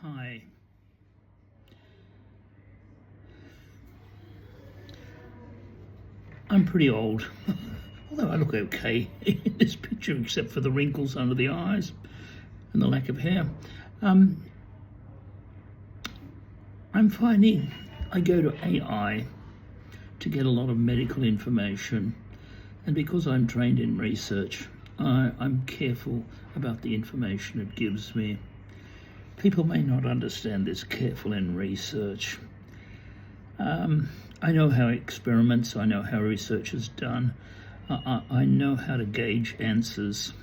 Hi. I'm pretty old, although I look okay in this picture, except for the wrinkles under the eyes and the lack of hair. Um, I'm finding I go to AI to get a lot of medical information, and because I'm trained in research, I'm careful about the information it gives me. People may not understand this careful in research. I know how experiments, I know how research is done. I know how to gauge answers.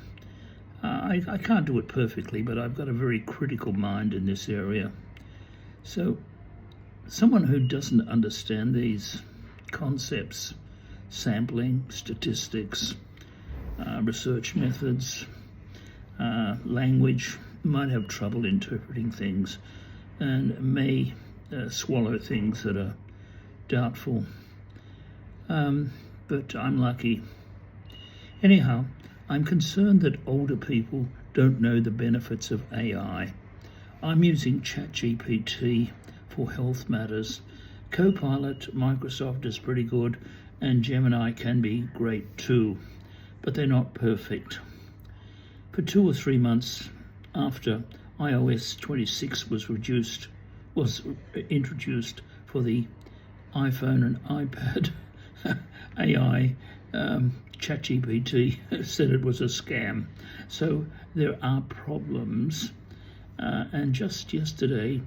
I can't do it perfectly, but I've got a very critical mind in this area. So someone who doesn't understand these concepts, sampling, statistics, research methods, language, might have trouble interpreting things and may swallow things that are doubtful. But I'm lucky. Anyhow, I'm concerned that older people don't know the benefits of AI. I'm using ChatGPT for health matters. Copilot, Microsoft is pretty good, and Gemini can be great too, but they're not perfect. For 2 or 3 months after iOS 26 was introduced for the iPhone and iPad, AI ChatGPT said it was a scam. So there are problems. And just yesterday,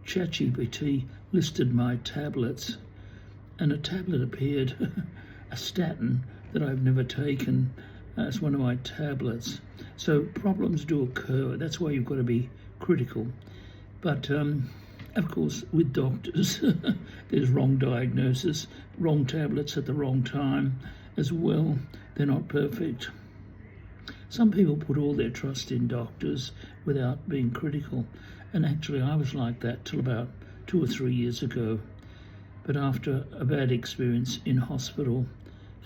ChatGPT listed my tablets, and a tablet appeared, a statin that I've never taken, as one of my tablets. So problems do occur. That's why you've got to be critical. But of course, with doctors, there's wrong diagnosis, wrong tablets at the wrong time as well. They're not perfect. Some people put all their trust in doctors without being critical. And actually, I was like that till about 2 or 3 years ago. But after a bad experience in hospital,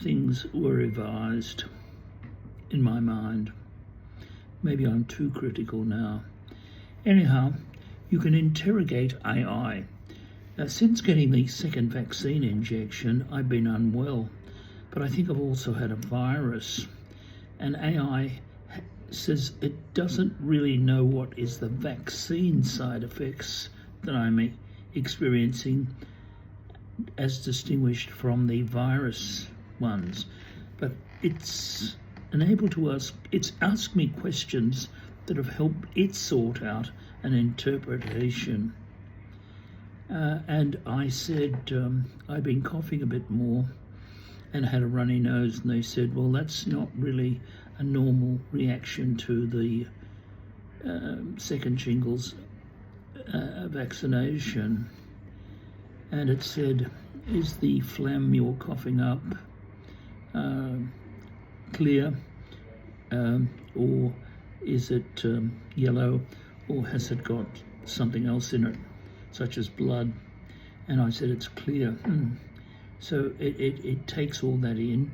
things were revised in my mind. Maybe I'm too critical now. Anyhow, you can interrogate AI. Since getting the second vaccine injection, I've been unwell, but I think I've also had a virus. And AI says it doesn't really know what is the vaccine side effects that I'm experiencing as distinguished from the virus ones. But it's asked me questions that have helped it sort out an interpretation. And I said, I've been coughing a bit more and had a runny nose, and they said, well, that's not really a normal reaction to the second shingles vaccination. And it said, is the phlegm you're coughing up clear, or is it yellow, or has it got something else in it, such as blood? And I said, it's clear. So it takes all that in.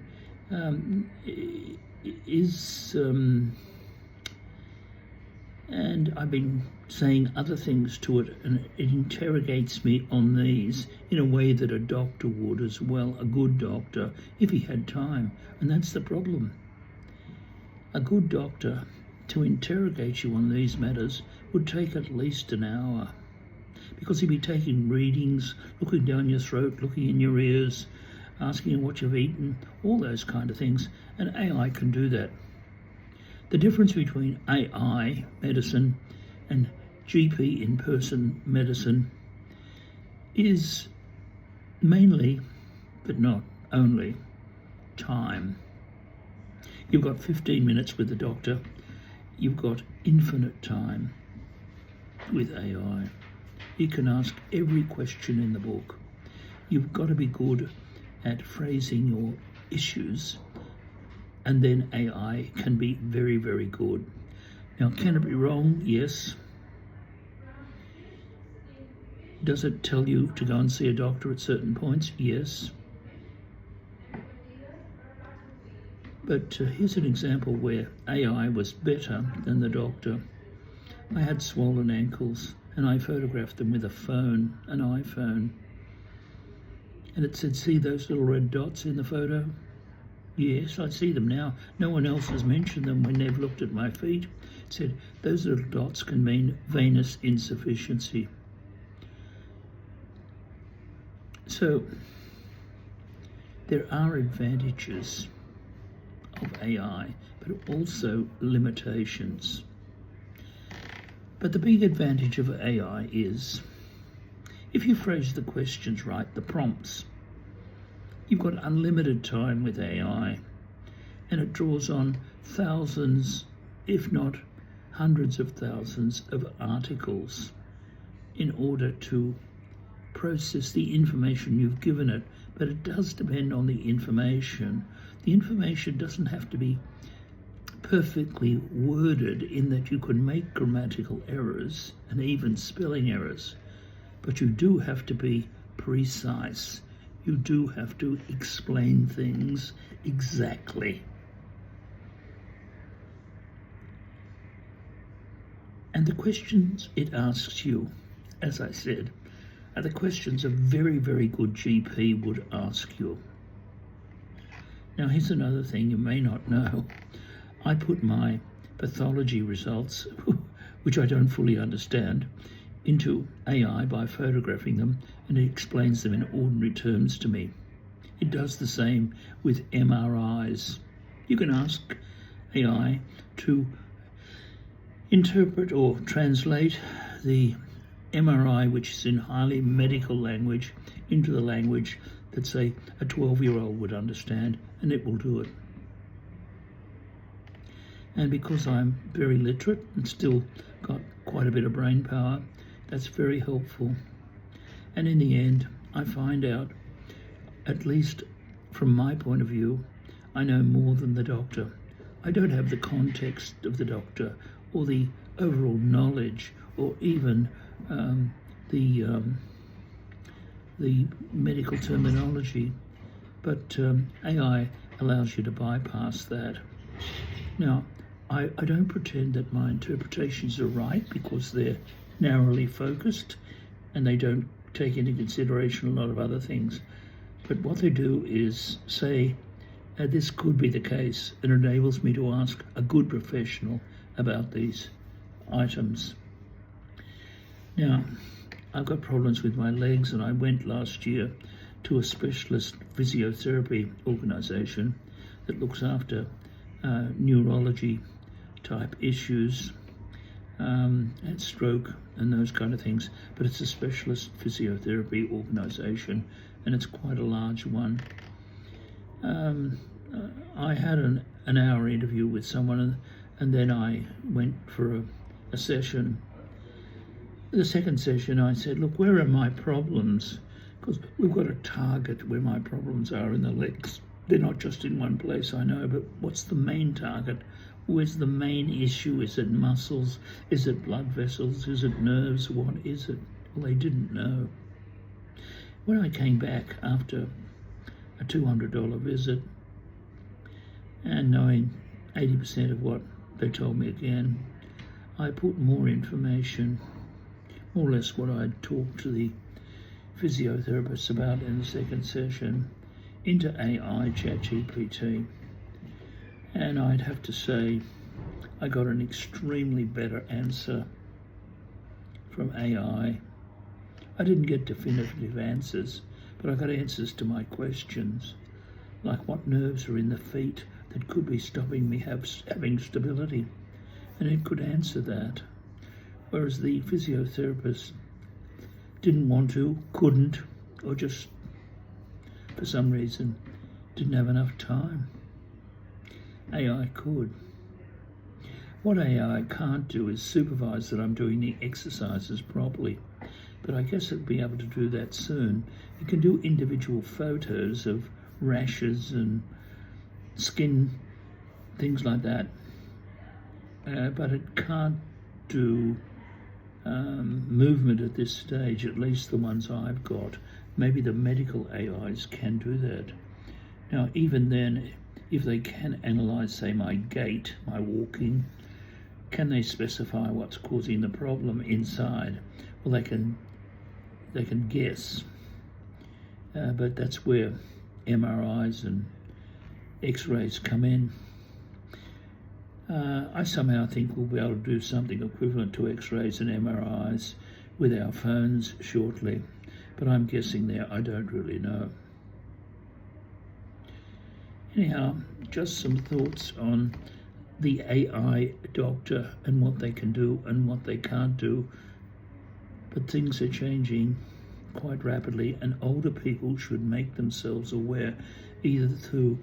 And I've been saying other things to it, and it interrogates me on these in a way that a doctor would as well, a good doctor, if he had time. And that's the problem. A good doctor, to interrogate you on these matters, would take at least an hour, because he'd be taking readings, looking down your throat, looking in your ears, asking you what you've eaten, all those kind of things, and AI can do that. The difference between AI medicine and GP in-person medicine is mainly, but not only, time. You've got 15 minutes with the doctor. You've got infinite time with AI. You can ask every question in the book. You've got to be good at phrasing your issues, and then AI can be very, very good. Now, can it be wrong? Yes. Does it tell you to go and see a doctor at certain points? Yes. But here's an example where AI was better than the doctor. I had swollen ankles and I photographed them with a phone, an iPhone. And it said, see those little red dots in the photo? Yes, I see them now. No one else has mentioned them when they've looked at my feet. It said, those little dots can mean venous insufficiency. So, there are advantages of AI, but also limitations. But the big advantage of AI is, if you phrase the questions right, the prompts, you've got unlimited time with AI, and it draws on thousands, if not hundreds of thousands of articles in order to process the information you've given it. But it does depend on the information. The information doesn't have to be perfectly worded, in that you can make grammatical errors and even spelling errors, but you do have to be precise. You do have to explain things exactly. And the questions it asks you, as I said, are the questions a very, very good GP would ask you. Now, here's another thing you may not know. I put my pathology results, which I don't fully understand, into AI by photographing them, and it explains them in ordinary terms to me. It does the same with MRIs. You can ask AI to interpret or translate the MRI, which is in highly medical language, into the language that, say, a 12-year-old would understand, and it will do it. And because I'm very literate and still got quite a bit of brain power, that's very helpful. And in the end, I find out, at least from my point of view, I know more than the doctor. I don't have the context of the doctor, or the overall knowledge, or even the medical terminology, but AI allows you to bypass that. Now, I don't pretend that my interpretations are right, because they're narrowly focused and they don't take into consideration a lot of other things. But what they do is say, this could be the case, and it enables me to ask a good professional about these items. Now, I've got problems with my legs, and I went last year to a specialist physiotherapy organisation that looks after neurology type issues, and stroke and those kind of things. But it's a specialist physiotherapy organisation, and it's quite a large one. I had an hour interview with someone, and then I went for a session. The second session, I said, look, where are my problems? Because we've got a target where my problems are in the legs. They're not just in one place, I know, but what's the main target? Where's the main issue? Is it muscles? Is it blood vessels? Is it nerves? What is it? Well, they didn't know. When I came back after a $200 visit, and knowing 80% of what they told me again, I put more information, more or less what I'd talked to the physiotherapists about in the second session, into AI ChatGPT. And I'd have to say I got an extremely better answer from AI. I didn't get definitive answers, but I got answers to my questions, like what nerves are in the feet that could be stopping me having stability, and it could answer that. Whereas the physiotherapist didn't want to, couldn't, or just for some reason didn't have enough time. AI could. What AI can't do is supervise that I'm doing the exercises properly, but I guess it'll be able to do that soon. It can do individual photos of rashes and skin, things like that, but it can't do movement at this stage, at least the ones I've got. Maybe the medical AIs can do that. Now, even then, if they can analyse, say, my gait, my walking, can they specify what's causing the problem inside? Well, they can guess, but that's where MRIs and X-rays come in. I somehow think we'll be able to do something equivalent to X-rays and MRIs with our phones shortly, but I'm guessing there. I don't really know. Anyhow, just some thoughts on the AI doctor and what they can do and what they can't do. But things are changing quite rapidly, and older people should make themselves aware, either through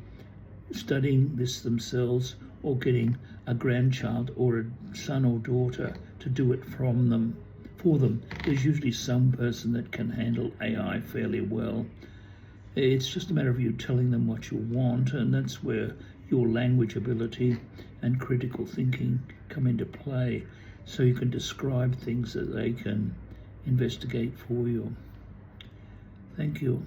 studying this themselves or getting a grandchild or a son or daughter to do it for them. There's usually some person that can handle AI fairly well. It's just a matter of you telling them what you want, and that's where your language ability and critical thinking come into play, so you can describe things that they can investigate for you. Thank you.